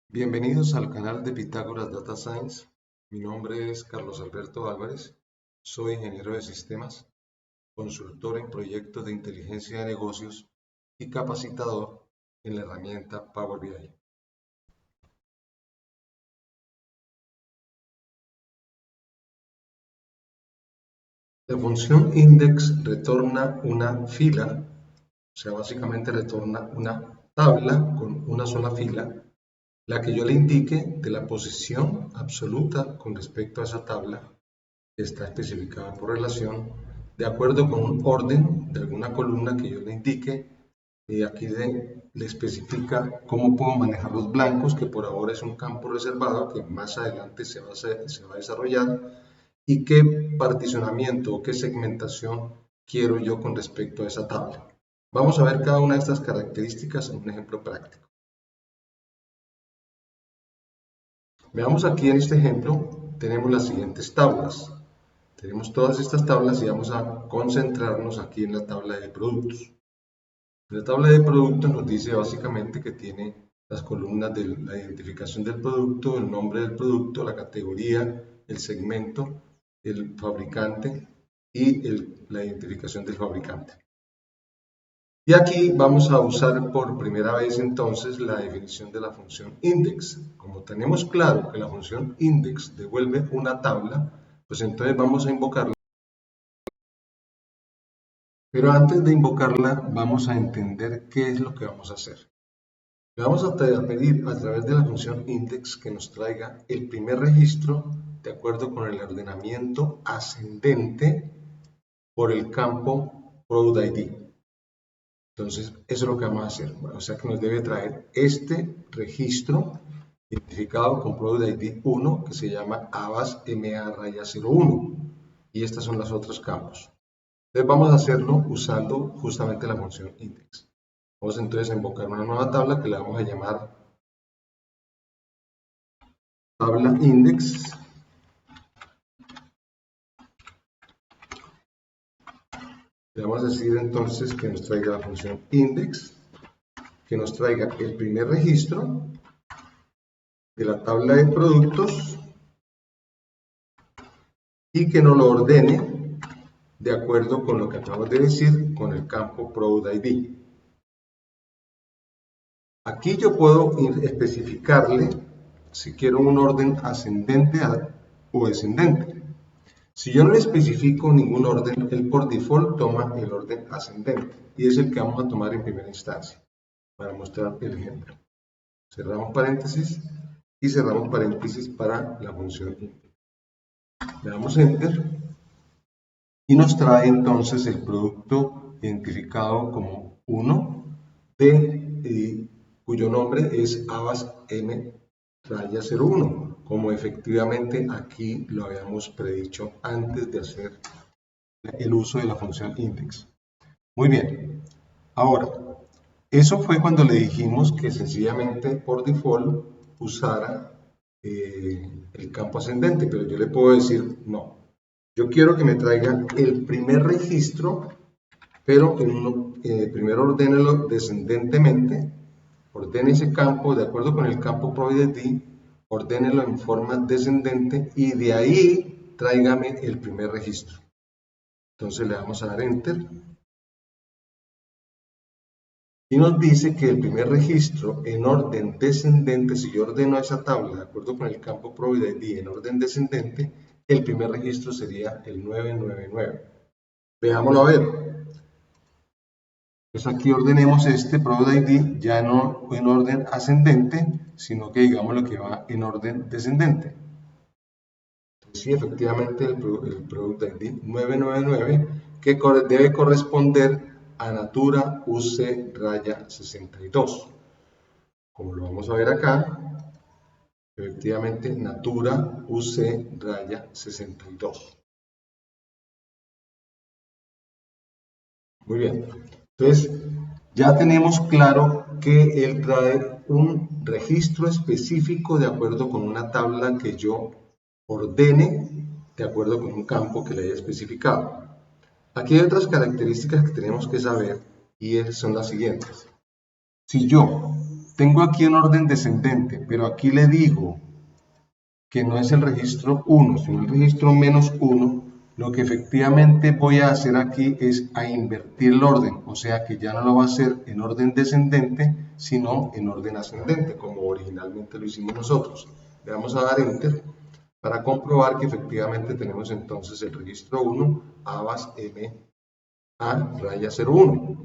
Bienvenidos al canal de Pitágoras Data Science. Mi nombre es Carlos Alberto Álvarez, soy ingeniero de sistemas, consultor en proyectos de inteligencia de negocios y capacitador en la herramienta Power BI. La función index retorna una fila, o sea, básicamente retorna una tabla con una sola fila, la que yo le indique de la posición absoluta con respecto a esa tabla que está especificada por relación, de acuerdo con un orden de alguna columna que yo le indique. Y aquí le especifica cómo puedo manejar los blancos, que por ahora es un campo reservado que más adelante se va a desarrollar, y qué particionamiento o qué segmentación quiero yo con respecto a esa tabla. Vamos a ver cada una de estas características en un ejemplo práctico. Veamos aquí en este ejemplo, tenemos las siguientes tablas. Tenemos todas estas tablas y vamos a concentrarnos aquí en la tabla de productos. La tabla de productos nos dice básicamente que tiene las columnas de la identificación del producto, el nombre del producto, la categoría, el segmento, el fabricante y la identificación del fabricante. Y aquí vamos a usar por primera vez entonces la definición de la función index. Como tenemos claro que la función index devuelve una tabla, pues entonces vamos a invocarla. Pero antes de invocarla, vamos a entender qué es lo que vamos a hacer. Le vamos a pedir a través de la función index que nos traiga el primer registro de acuerdo con el ordenamiento ascendente por el campo Product ID. Entonces, eso es lo que vamos a hacer. Bueno, o sea que nos debe traer este registro identificado con Product ID 1 que se llama ABAS-MA-01. Y estos son los otros campos. Entonces vamos a hacerlo usando justamente la función index. Vamos entonces a invocar una nueva tabla que le vamos a llamar tabla index. Le vamos a decir entonces que nos traiga la función index, que nos traiga el primer registro de la tabla de productos y que nos lo ordene de acuerdo con lo que acabamos de decir con el campo Product ID. Aquí yo puedo especificarle si quiero un orden ascendente o descendente. Si yo no le especifico ningún orden, él por default toma el orden ascendente y es el que vamos a tomar en primera instancia para mostrar el ejemplo. Cerramos paréntesis y cerramos paréntesis para la función index. Le damos enter y nos trae entonces el producto identificado como 1 cuyo nombre es ABAS-M-01, como efectivamente aquí lo habíamos predicho antes de hacer el uso de la función index. Muy bien, ahora, eso fue cuando le dijimos que sencillamente por default usara el campo ascendente, pero yo le puedo decir no. Yo quiero que me traiga el primer registro, pero primero ordénelo descendentemente, ordene ese campo de acuerdo con el campo Product ID, ordénelo en forma descendente y de ahí tráigame el primer registro. Entonces le vamos a dar enter y nos dice que el primer registro en orden descendente, si yo ordeno esa tabla de acuerdo con el campo Product ID en orden descendente, el primer registro sería el 999. Veámoslo a ver. Pues aquí ordenemos este Product ID ya no en orden ascendente, sino que digamos lo que va en orden descendente. Entonces, sí, efectivamente el Product ID 999 que debe corresponder a Natura UC-62. Como lo vamos a ver acá, efectivamente Natura UC-62. Muy bien. Entonces, ya tenemos claro que él trae un registro específico de acuerdo con una tabla que yo ordene de acuerdo con un campo que le haya especificado. Aquí hay otras características que tenemos que saber y son las siguientes. Si yo tengo aquí un orden descendente, pero aquí le digo que no es el registro 1, sino el registro -1, lo que efectivamente voy a hacer aquí es a invertir el orden, o sea que ya no lo va a hacer en orden descendente, sino en orden ascendente, como originalmente lo hicimos nosotros. Le vamos a dar Enter para comprobar que efectivamente tenemos entonces el registro 1, ABAS M A raya 01.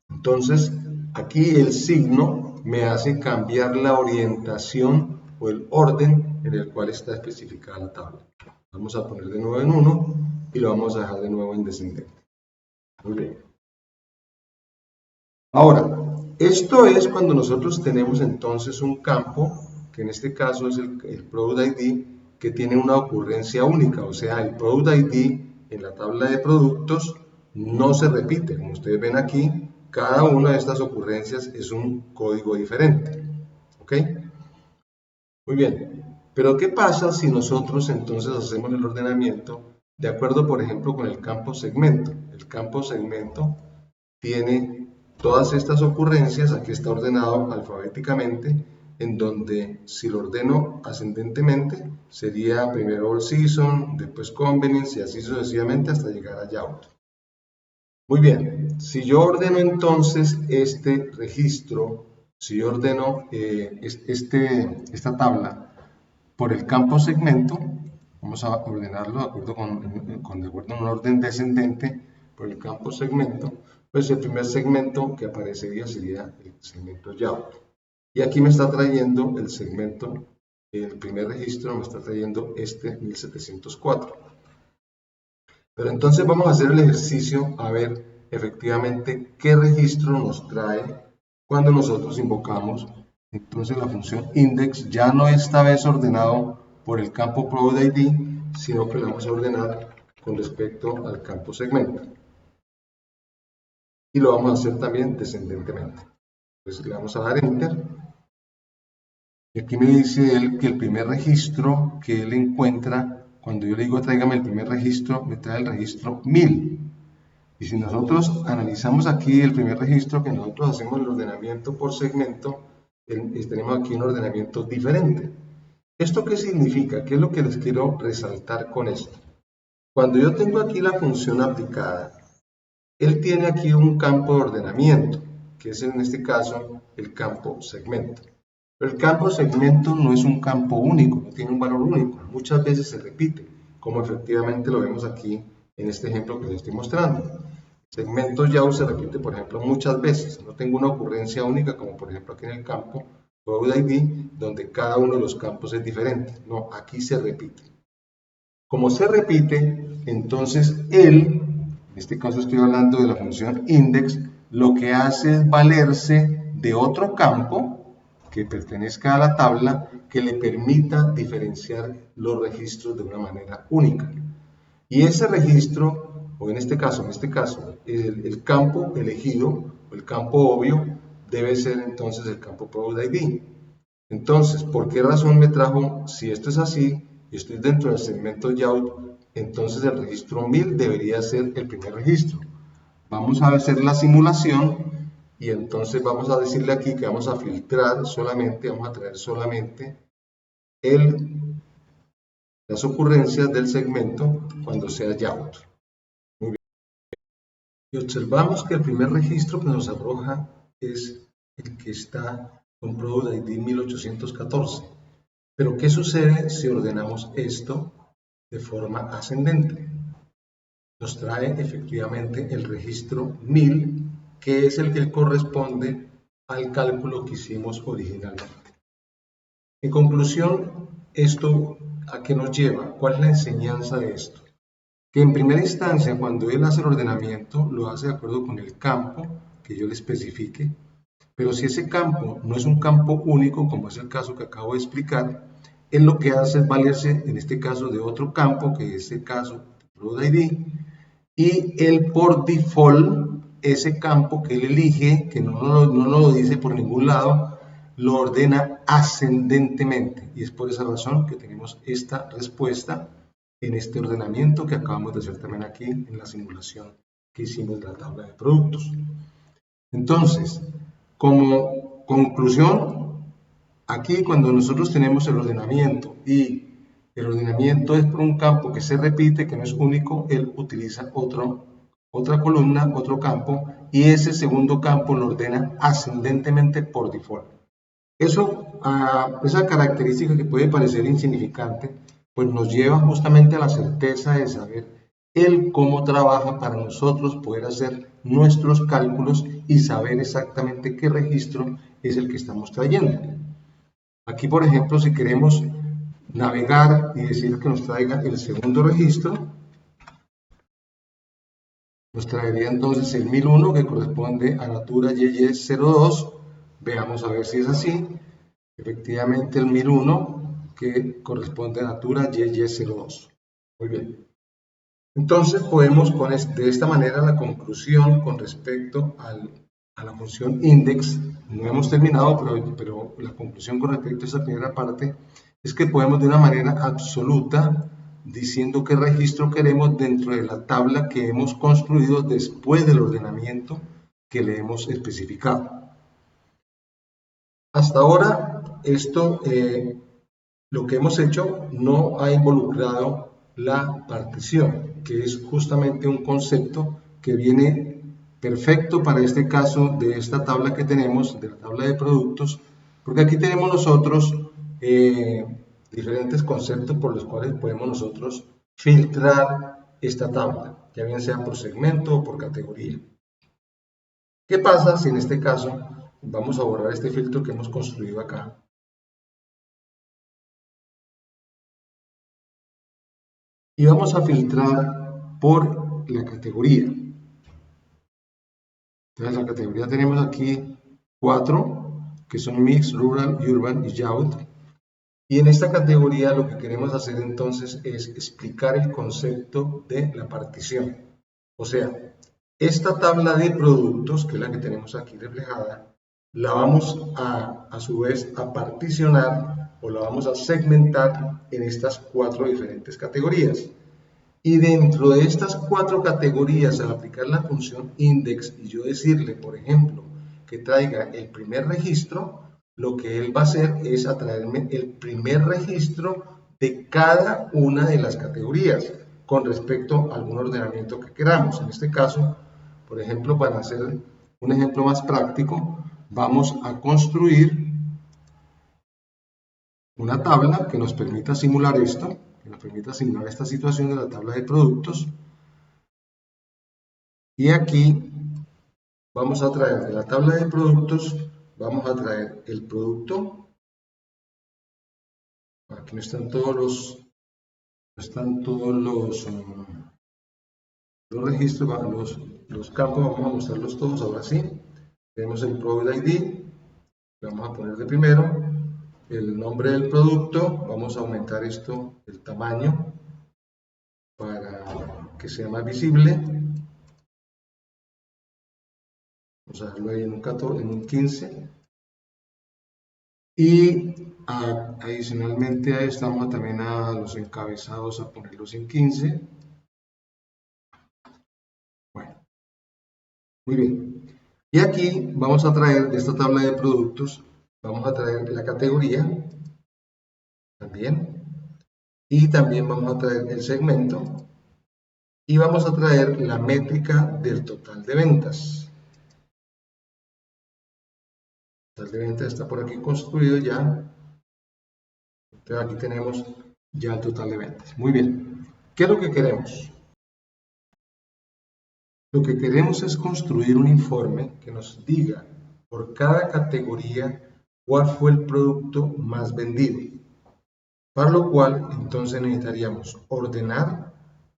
Entonces, aquí el signo me hace cambiar la orientación o el orden en el cual está especificada la tabla. Vamos a poner de nuevo en 1 y lo vamos a dejar de nuevo en descendente. Muy bien. Ahora, esto es cuando nosotros tenemos entonces un campo, que en este caso es el Product ID, que tiene una ocurrencia única, o sea, el Product ID en la tabla de productos no se repite. Como ustedes ven aquí, cada una de estas ocurrencias es un código diferente. ¿Ok? Muy bien. Pero ¿qué pasa si nosotros entonces hacemos el ordenamiento de acuerdo, por ejemplo, con el campo segmento? El campo segmento tiene todas estas ocurrencias, aquí está ordenado alfabéticamente, en donde si lo ordeno ascendentemente sería primero All Season, después Convenience y así sucesivamente hasta llegar a Youth. Muy bien, si yo ordeno entonces este registro, si yo ordeno esta tabla por el campo segmento, vamos a ordenarlo de acuerdo de acuerdo a un orden descendente por el campo segmento, pues el primer segmento que aparecería sería el segmento Youth. Y aquí me está trayendo el segmento, el primer registro me está trayendo este 1704. Pero entonces vamos a hacer el ejercicio a ver efectivamente qué registro nos trae cuando nosotros invocamos entonces la función index. Ya no esta vez ordenado por el campo Product ID, sino que lo vamos a ordenar con respecto al campo segmento. Y lo vamos a hacer también descendentemente. Entonces le vamos a dar Enter. Y aquí me dice él que el primer registro que él encuentra, cuando yo le digo tráigame el primer registro, me trae el registro 1000. Y si nosotros analizamos aquí el primer registro que nosotros hacemos el ordenamiento por segmento, tenemos aquí un ordenamiento diferente. ¿Esto qué significa? ¿Qué es lo que les quiero resaltar con esto? Cuando yo tengo aquí la función aplicada, él tiene aquí un campo de ordenamiento, que es en este caso el campo segmento. Pero el campo segmento no es un campo único, no tiene un valor único, muchas veces se repite, como efectivamente lo vemos aquí en este ejemplo que les estoy mostrando. Segmento Youth se repite, por ejemplo, muchas veces, no tengo una ocurrencia única, como por ejemplo aquí en el campo Product ID, donde cada uno de los campos es diferente, no, aquí se repite. Como se repite, entonces él, en este caso estoy hablando de la función index, lo que hace es valerse de otro campo que pertenezca a la tabla que le permita diferenciar los registros de una manera única. Y ese registro, o en este caso, el campo elegido, o el campo obvio, debe ser entonces el campo Product ID. Entonces, ¿por qué razón me trajo? Si esto es así, y estoy dentro del segmento Youth, entonces el registro 1000 debería ser el primer registro. Vamos a hacer la simulación y entonces vamos a decirle aquí que vamos a filtrar solamente, vamos a traer solamente las ocurrencias del segmento cuando sea Youth. Muy bien. Y observamos que el primer registro que nos arroja es el que está con Product ID 1814. Pero ¿qué sucede si ordenamos esto de forma ascendente? Nos trae efectivamente el registro 1000, que es el que corresponde al cálculo que hicimos originalmente. En conclusión, ¿esto a qué nos lleva? ¿Cuál es la enseñanza de esto? Que en primera instancia, cuando él hace el ordenamiento, lo hace de acuerdo con el campo que yo le especifique, pero si ese campo no es un campo único, como es el caso que acabo de explicar, él lo que hace es valerse, en este caso, de otro campo, que es el caso de Product ID, y él por default, ese campo que él elige, que no lo dice por ningún lado, lo ordena ascendentemente. Y es por esa razón que tenemos esta respuesta en este ordenamiento que acabamos de hacer también aquí en la simulación que hicimos de la tabla de productos. Entonces, como conclusión, aquí cuando nosotros tenemos el ordenamiento y el ordenamiento es por un campo que se repite, que no es único, él utiliza otra columna, otro campo, y ese segundo campo lo ordena ascendentemente por default. Esa característica que puede parecer insignificante, pues nos lleva justamente a la certeza de saber él cómo trabaja para nosotros poder hacer nuestros cálculos y saber exactamente qué registro es el que estamos trayendo. Aquí, por ejemplo, si queremos navegar y decir que nos traiga el segundo registro, nos traería entonces el 1001 que corresponde a Natura YY02. Veamos a ver si es así. Efectivamente el 1001 que corresponde a Natura YY02. Muy bien. Entonces podemos de esta manera la conclusión con respecto a la función index. No hemos terminado, pero la conclusión con respecto a esa primera parte es que podemos de una manera absoluta diciendo qué registro queremos dentro de la tabla que hemos construido después del ordenamiento que le hemos especificado. Hasta ahora, lo que hemos hecho no ha involucrado la partición, que es justamente un concepto que viene perfecto para este caso de esta tabla que tenemos, de la tabla de productos, porque aquí tenemos nosotros diferentes conceptos por los cuales podemos nosotros filtrar esta tabla, ya bien sea por segmento o por categoría. ¿Qué pasa si en este caso vamos a borrar este filtro que hemos construido acá? Y vamos a filtrar por la categoría. Entonces, la categoría tenemos aquí 4, que son Mix, Rural, Urban y Youth. Y en esta categoría lo que queremos hacer entonces es explicar el concepto de la partición. O sea, esta tabla de productos, que es la que tenemos aquí reflejada, la vamos a su vez a particionar o la vamos a segmentar en estas 4 diferentes categorías. Y dentro de estas 4 categorías, al aplicar la función index y yo decirle, por ejemplo, que traiga el primer registro, lo que él va a hacer es atraerme el primer registro de cada una de las categorías con respecto a algún ordenamiento que queramos. En este caso, por ejemplo, para hacer un ejemplo más práctico, vamos a construir una tabla que nos permita simular esto, que nos permita simular esta situación de la tabla de productos. Y aquí vamos a traer de la tabla de productos, vamos a traer el producto. Aquí no están todos los registros, los campos, vamos a mostrarlos todos ahora sí. Tenemos el Product ID, le vamos a poner de primero, el nombre del producto, vamos a aumentar esto, el tamaño, para que sea más visible. Vamos a dejarlo ahí en un 14, en un 15. Y adicionalmente a esto vamos también a los encabezados a ponerlos en 15. Bueno, muy bien. Y aquí vamos a traer de esta tabla de productos, vamos a traer la categoría también. Y también vamos a traer el segmento. Y vamos a traer la métrica del total de ventas. El total de ventas está por aquí construido ya. Entonces aquí tenemos ya el total de ventas. Muy bien. ¿Qué es lo que queremos? Lo que queremos es construir un informe que nos diga por cada categoría cuál fue el producto más vendido. Para lo cual, entonces necesitaríamos ordenar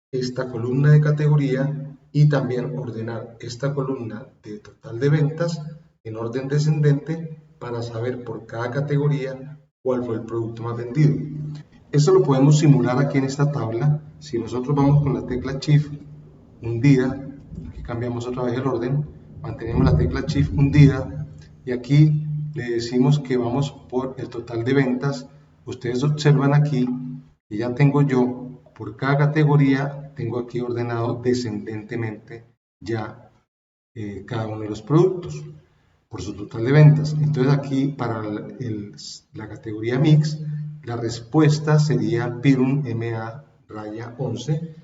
esta columna de categoría y también ordenar esta columna de total de ventas en orden descendente para saber por cada categoría cuál fue el producto más vendido. Esto lo podemos simular aquí en esta tabla. Si nosotros vamos con la tecla Shift hundida, aquí cambiamos otra vez el orden, mantenemos la tecla Shift hundida y aquí le decimos que vamos por el total de ventas. Ustedes observan aquí que ya tengo yo por cada categoría, tengo aquí ordenado descendentemente ya cada uno de los productos. por su total de ventas. Entonces aquí para la categoría Mix, la respuesta sería Pyrum MA raya 11,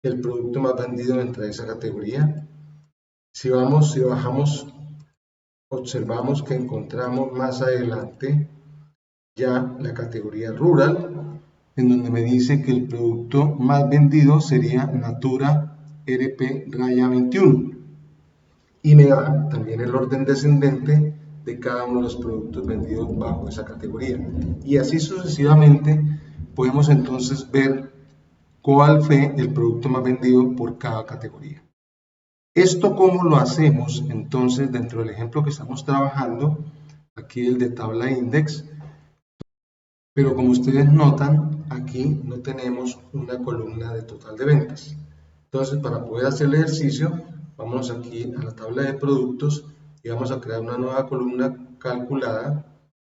el producto más vendido dentro de esa categoría. Si bajamos, observamos que encontramos más adelante ya la categoría Rural, en donde me dice que el producto más vendido sería Natura RP raya 21 y me da también el orden descendente de cada uno de los productos vendidos bajo esa categoría, y así sucesivamente podemos entonces ver cuál fue el producto más vendido por cada categoría. ¿Esto cómo lo hacemos entonces dentro del ejemplo que estamos trabajando? Aquí el de tabla index. Pero como ustedes notan, aquí no tenemos una columna de total de ventas. Entonces, para poder hacer el ejercicio, vamos aquí a la tabla de productos y vamos a crear una nueva columna calculada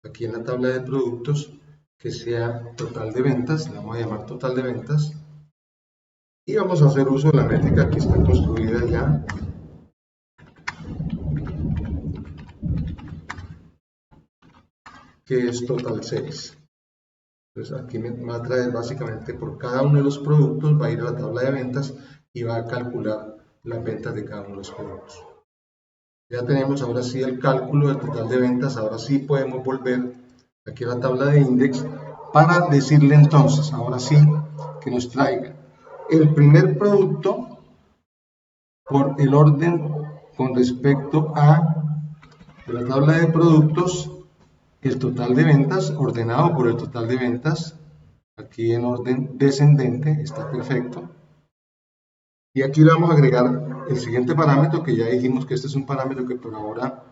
aquí en la tabla de productos que sea total de ventas. Le vamos a llamar total de ventas y vamos a hacer uso de la métrica que está construida ya, que es total sales. Entonces aquí me va a traer básicamente por cada uno de los productos, va a ir a la tabla de ventas y va a calcular las ventas de cada uno de los productos. Ya tenemos ahora sí el cálculo del total de ventas. Ahora sí podemos volver aquí a la tabla de index para decirle entonces, ahora sí, que nos traiga el primer producto por el orden con respecto a la tabla de productos, el total de ventas ordenado por el total de ventas, aquí en orden descendente, está perfecto. Y aquí le vamos a agregar el siguiente parámetro, que ya dijimos que este es un parámetro que por ahora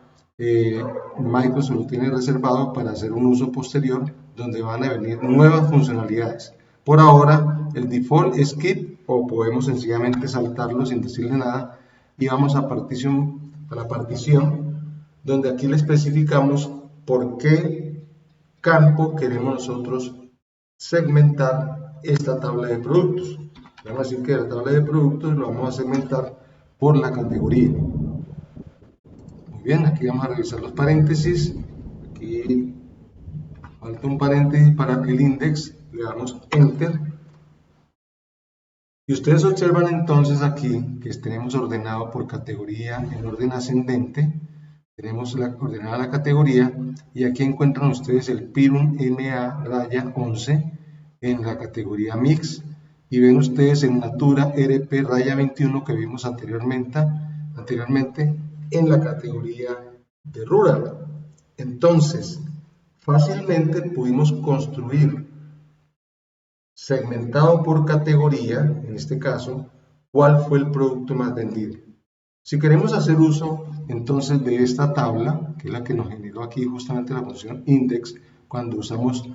Microsoft lo tiene reservado para hacer un uso posterior, donde van a venir nuevas funcionalidades. Por ahora el default es skip, o podemos sencillamente saltarlo sin decirle nada, y vamos a la partición, donde aquí le especificamos por qué campo queremos nosotros segmentar esta tabla de productos. Vamos a decir que la tabla de productos lo vamos a segmentar por la categoría. Muy bien, aquí vamos a revisar los paréntesis. Aquí falta un paréntesis para el index, le damos enter. Y ustedes observan entonces aquí que tenemos ordenado por categoría en orden ascendente. Tenemos ordenada la categoría y aquí encuentran ustedes el Pyrum MA raya 11 en la categoría Mix, y ven ustedes el Natura RP raya 21 que vimos anteriormente en la categoría de Rural. Entonces, fácilmente pudimos construir, segmentado por categoría, en este caso, cuál fue el producto más vendido. Si queremos hacer uso entonces de esta tabla, que es la que nos generó aquí justamente la función index, cuando usamos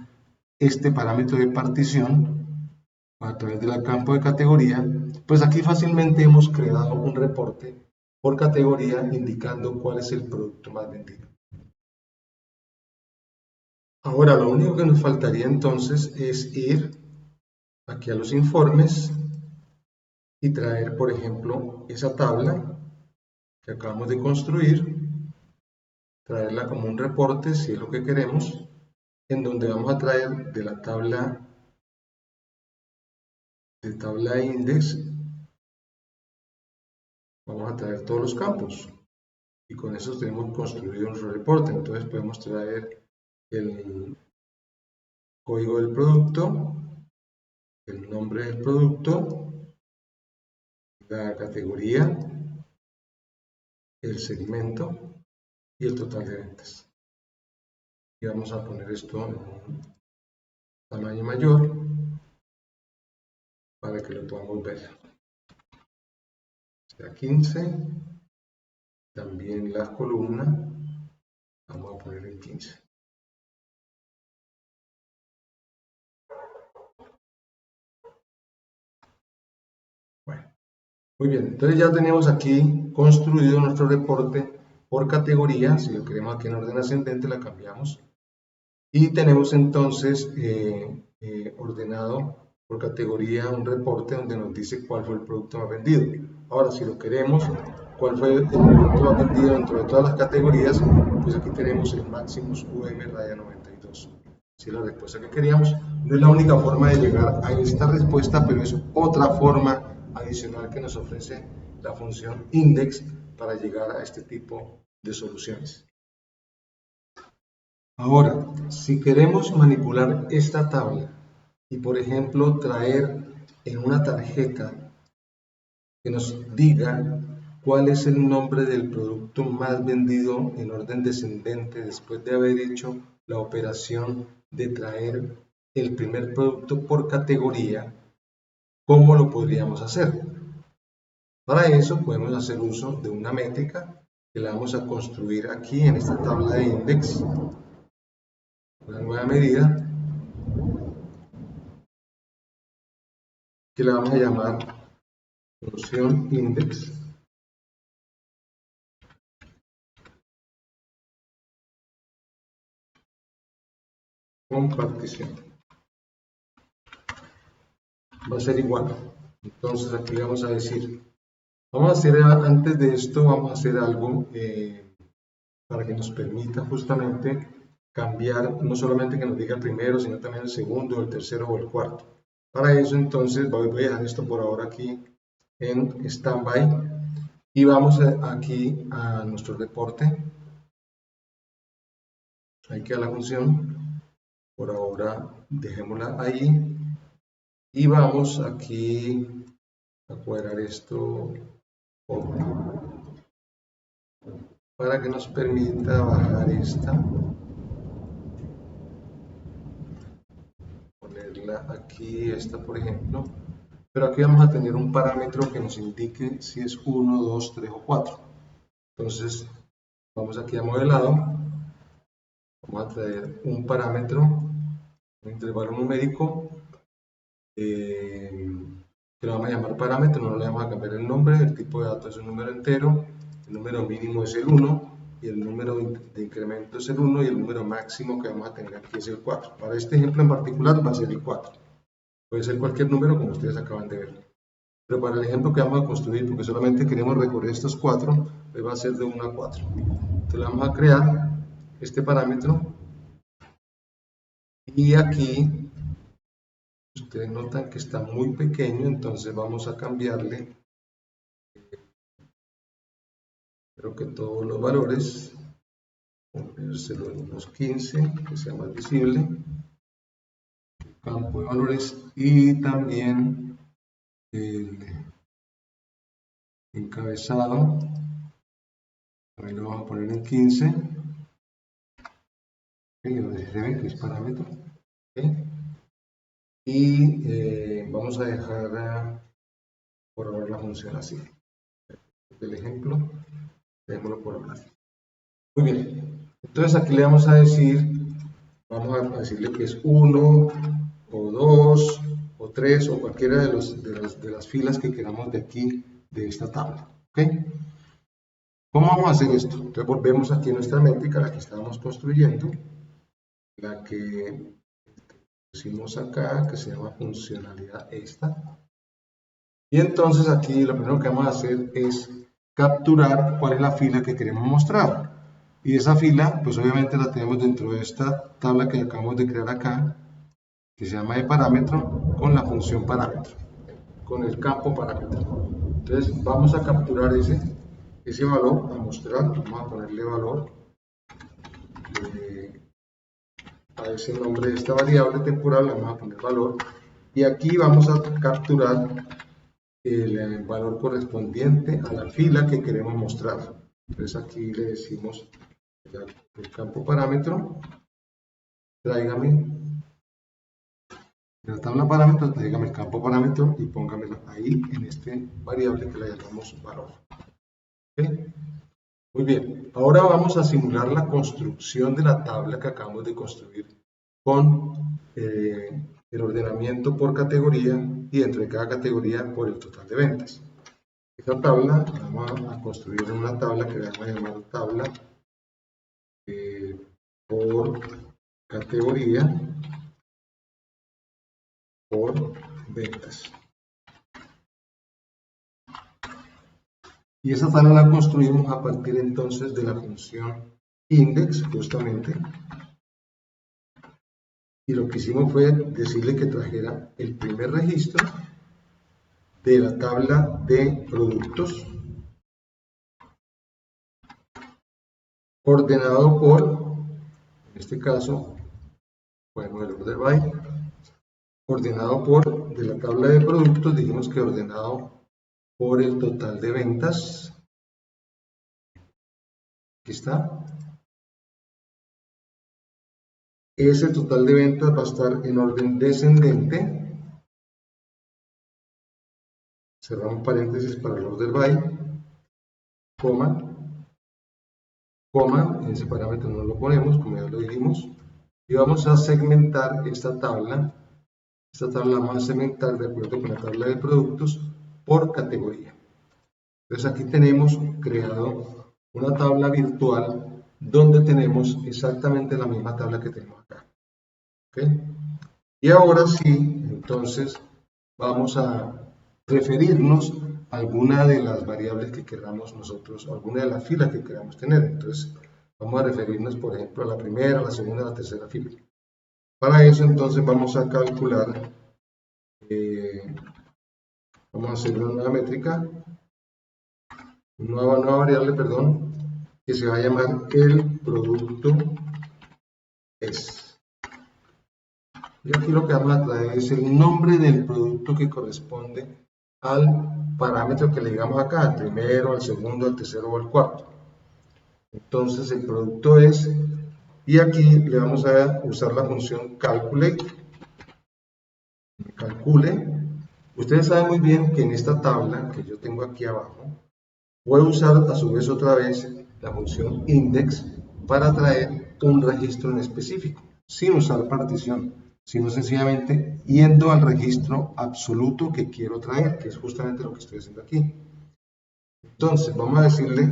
este parámetro de partición a través del campo de categoría, pues aquí fácilmente hemos creado un reporte por categoría indicando cuál es el producto más vendido. Ahora lo único que nos faltaría entonces es ir aquí a los informes y traer, por ejemplo, esa tabla que acabamos de construir, traerla como un reporte si es lo que queremos, en donde vamos a traer de la tabla index, vamos a traer todos los campos y con eso tenemos construido nuestro reporte. Entonces podemos traer el código del producto, el nombre del producto, la categoría, el segmento y el total de ventas. Y vamos a poner esto en un tamaño mayor para que lo podamos ver. Sea 15, también la columna vamos a poner en 15. Bueno, muy bien, entonces ya tenemos aquí construido nuestro reporte por categoría. Si lo queremos aquí en orden ascendente, la cambiamos. Y tenemos entonces ordenado por categoría un reporte donde nos dice cuál fue el producto más vendido. Ahora, si lo queremos cuál fue el producto más vendido dentro de todas las categorías, pues aquí tenemos el Maximus UM Raya 92. Si es la respuesta que queríamos, no es la única forma de llegar a esta respuesta, pero es otra forma adicional que nos ofrece la función index para llegar a este tipo de soluciones. Ahora, si queremos manipular esta tabla y, por ejemplo, traer en una tarjeta que nos diga cuál es el nombre del producto más vendido en orden descendente después de haber hecho la operación de traer el primer producto por categoría, ¿cómo lo podríamos hacer? Para eso podemos hacer uso de una métrica que la vamos a construir aquí en esta tabla de index, una nueva medida que la vamos a llamar función index compartición. Va a ser igual. Entonces aquí le vamos a decir, vamos a hacer, antes de esto, vamos a hacer algo para que nos permita justamente cambiar, no solamente que nos diga el primero, sino también el segundo, el tercero o el cuarto. Para eso entonces voy a dejar esto por ahora aquí en standby y vamos aquí a nuestro reporte. Ahí queda la función, por ahora dejémosla ahí y vamos aquí a cuadrar esto para que nos permita bajar esta, ponerla aquí, esta por ejemplo, pero aquí vamos a tener un parámetro que nos indique si es 1, 2, 3 o 4. Entonces vamos aquí a modelado, vamos a traer un parámetro, un intervalo numérico, que lo vamos a llamar parámetro, no le vamos a cambiar el nombre, el tipo de datos es un número entero, el número mínimo es el 1 y el número de incremento es el 1 y el número máximo que vamos a tener aquí es el 4. Para este ejemplo en particular va a ser el 4. Puede ser cualquier número como ustedes acaban de ver. Pero para el ejemplo que vamos a construir, porque solamente queremos recorrer estos 4, pues va a ser de 1 a 4. Entonces vamos a crear este parámetro y aquí ustedes notan que está muy pequeño, entonces vamos a cambiarle, creo que todos los valores, ponérselo en unos 15, que sea más visible, campo de valores y también el encabezado, también lo vamos a poner en 15, donde se ve que es parámetro, ¿okay? Y vamos a dejar por ahora la función así. El ejemplo, dejémoslo por ahora. Muy bien, entonces aquí le vamos a decir, vamos a decirle que es 1 o 2 o 3 o cualquiera de las filas que queramos de aquí, de esta tabla. ¿Okay? ¿Cómo vamos a hacer esto? Entonces volvemos aquí a nuestra métrica, la que estábamos construyendo, la que pusimos acá, que se llama funcionalidad esta. Y entonces aquí lo primero que vamos a hacer es capturar cuál es la fila que queremos mostrar. Y esa fila, pues obviamente la tenemos dentro de esta tabla que acabamos de crear acá, que se llama de parámetro, con la función parámetro, con el campo parámetro. Entonces vamos a capturar ese valor, a mostrar, vamos a ponerle valor a ese nombre de esta variable temporal, vamos a poner valor, y aquí vamos a capturar el valor correspondiente a la fila que queremos mostrar. Entonces aquí le decimos el campo parámetro, tráigame de la tabla parámetros, tráigame el campo parámetro y póngamelo ahí en este variable que le llamamos valor. ¿Okay? Muy bien, ahora vamos a simular la construcción de la tabla que acabamos de construir con el ordenamiento por categoría y dentro de cada categoría por el total de ventas. Esta tabla la vamos a construir en una tabla que le vamos a llamar tabla por categoría por ventas. Y esa tabla la construimos a partir entonces de la función index, justamente. Y lo que hicimos fue decirle que trajera el primer registro de la tabla de productos, ordenado por, en este caso, bueno, el order by, ordenado por, de la tabla de productos, dijimos que ordenado por el total de ventas. Aquí está. Ese total de ventas va a estar en orden descendente. Cerramos paréntesis para el order by, coma, en ese parámetro no lo ponemos, como ya lo dijimos, y vamos a segmentar esta tabla la vamos a segmentar de acuerdo con la tabla de productos por categoría. Entonces aquí tenemos creado una tabla virtual donde tenemos exactamente la misma tabla que tenemos acá. ¿Okay? Y ahora sí, entonces vamos a referirnos a alguna de las variables que queramos nosotros, o alguna de las filas que queramos tener. Entonces vamos a referirnos, por ejemplo, a la primera, la segunda, la tercera fila. Para eso entonces vamos a calcular, vamos a hacer una nueva métrica, una nueva variable, perdón, que se va a llamar el producto es. Y aquí lo que vamos a traer es el nombre del producto que corresponde al parámetro que le digamos acá, al primero, al segundo, al tercero o al cuarto. Entonces el producto es, y aquí le vamos a usar la función calculate, calcule. Ustedes saben muy bien que en esta tabla que yo tengo aquí abajo, voy a usar a su vez otra vez la función index para traer un registro en específico, sin usar partición, sino sencillamente yendo al registro absoluto que quiero traer, que es justamente lo que estoy haciendo aquí. Entonces, vamos a decirle,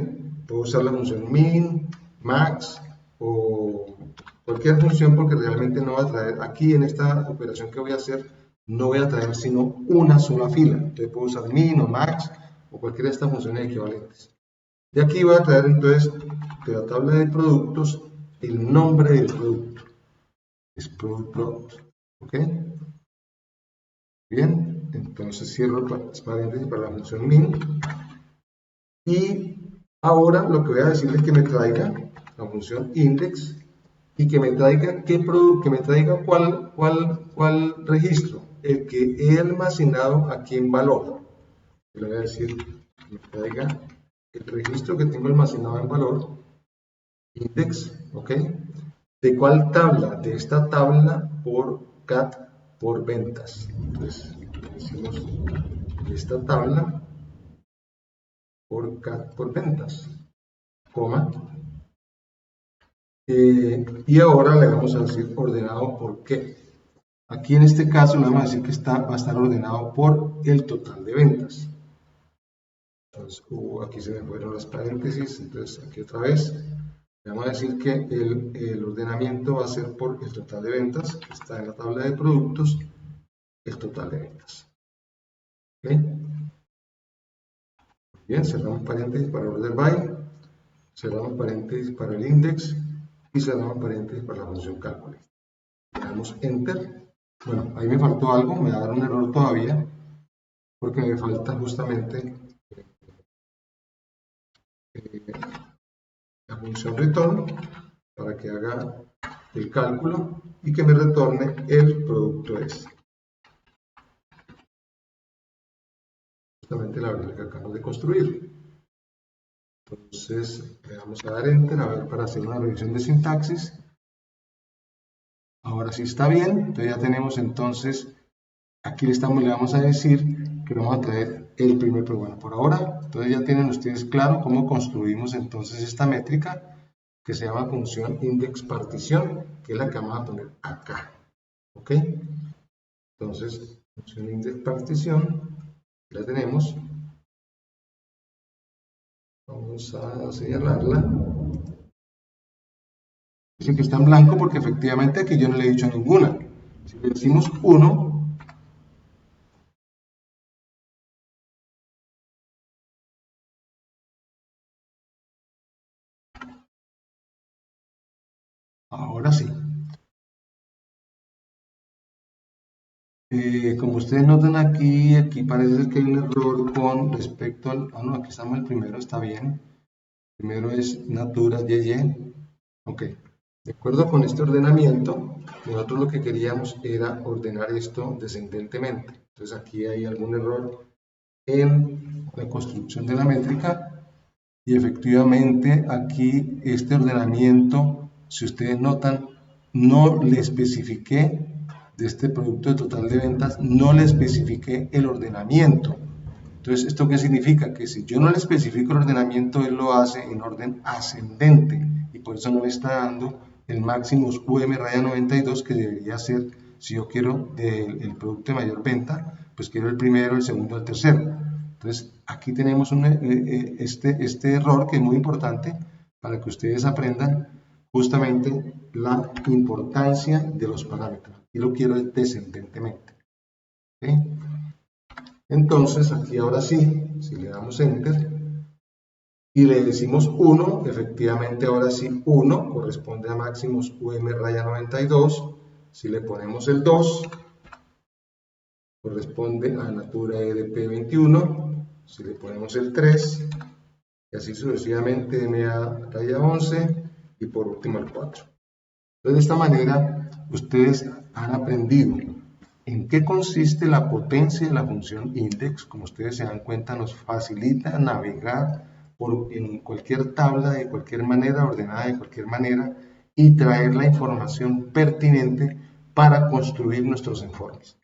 puedo usar la función min, max o cualquier función porque realmente no va a traer, aquí en esta operación que voy a hacer, no voy a traer sino una sola fila. Entonces puedo usar min o max o cualquiera de estas funciones equivalentes. Y aquí voy a traer entonces de la tabla de productos el nombre del producto. Es product, ¿ok? Bien, entonces cierro paréntesis para la función min. Y ahora lo que voy a decirle es que me traiga la función index y que me traiga qué producto, que me traiga cuál registro, el que he almacenado aquí en valor. Le voy a decir que me traiga el registro que tengo almacenado en valor, index, ¿ok? ¿De cuál tabla? De esta tabla por cat por ventas. Entonces decimos esta tabla por cat por ventas, coma. Y ahora le vamos a decir ordenado por qué. Aquí en este caso le vamos a decir que va a estar ordenado por el total de ventas. Entonces, aquí se me fueron las paréntesis, entonces aquí otra vez. Le vamos a decir que el ordenamiento va a ser por el total de ventas, que está en la tabla de productos, el total de ventas. ¿Okay? Bien, cerramos paréntesis para order by, cerramos paréntesis para el index y cerramos paréntesis para la función calculate. Le damos enter. Bueno, ahí me faltó algo, me va a dar un error todavía, porque me falta justamente la función return para que haga el cálculo y que me retorne el producto es. Justamente la variable que acabamos de construir. Entonces le vamos a dar enter a ver para hacer una revisión de sintaxis. Ahora sí está bien, entonces ya tenemos entonces, aquí le vamos a decir que vamos a traer el primer, pero bueno, por ahora, entonces ya tienen ustedes claro cómo construimos entonces esta métrica que se llama función index partición, que es la que vamos a poner acá, ¿ok? Entonces, función index partición, la tenemos, vamos a señalarla. Dice que está en blanco porque efectivamente aquí yo no le he dicho ninguna. Si le decimos 1, Como ustedes notan aquí parece ser que hay un error con respecto al... Ah, no, aquí estamos el primero, está bien. Primero es Natura YY. Ok. De acuerdo con este ordenamiento, nosotros lo que queríamos era ordenar esto descendentemente. Entonces aquí hay algún error en la construcción de la métrica y efectivamente aquí este ordenamiento, si ustedes notan, no le especifiqué de este producto de total de ventas, no le especifiqué el ordenamiento. Entonces, ¿esto qué significa? Que si yo no le especifico el ordenamiento, él lo hace en orden ascendente y por eso no me está dando el máximo UM-92 que debería ser, si yo quiero el producto de mayor venta, pues quiero el primero, el segundo, el tercero. Entonces, aquí tenemos este error que es muy importante para que ustedes aprendan justamente la importancia de los parámetros. Y lo quiero descendentemente. ¿Okay? Entonces, aquí ahora sí, si le damos Enter y le decimos 1, efectivamente ahora sí 1 corresponde a máximos UM-92. Si le ponemos el 2, corresponde a Natura EDP 21. Si le ponemos el 3, y así sucesivamente MA-11 y por último el 4. Entonces, de esta manera, ustedes han aprendido en qué consiste la potencia de la función index. Como ustedes se dan cuenta, nos facilita navegar en cualquier tabla de cualquier manera, ordenada de cualquier manera, y traer la información pertinente para construir nuestros informes.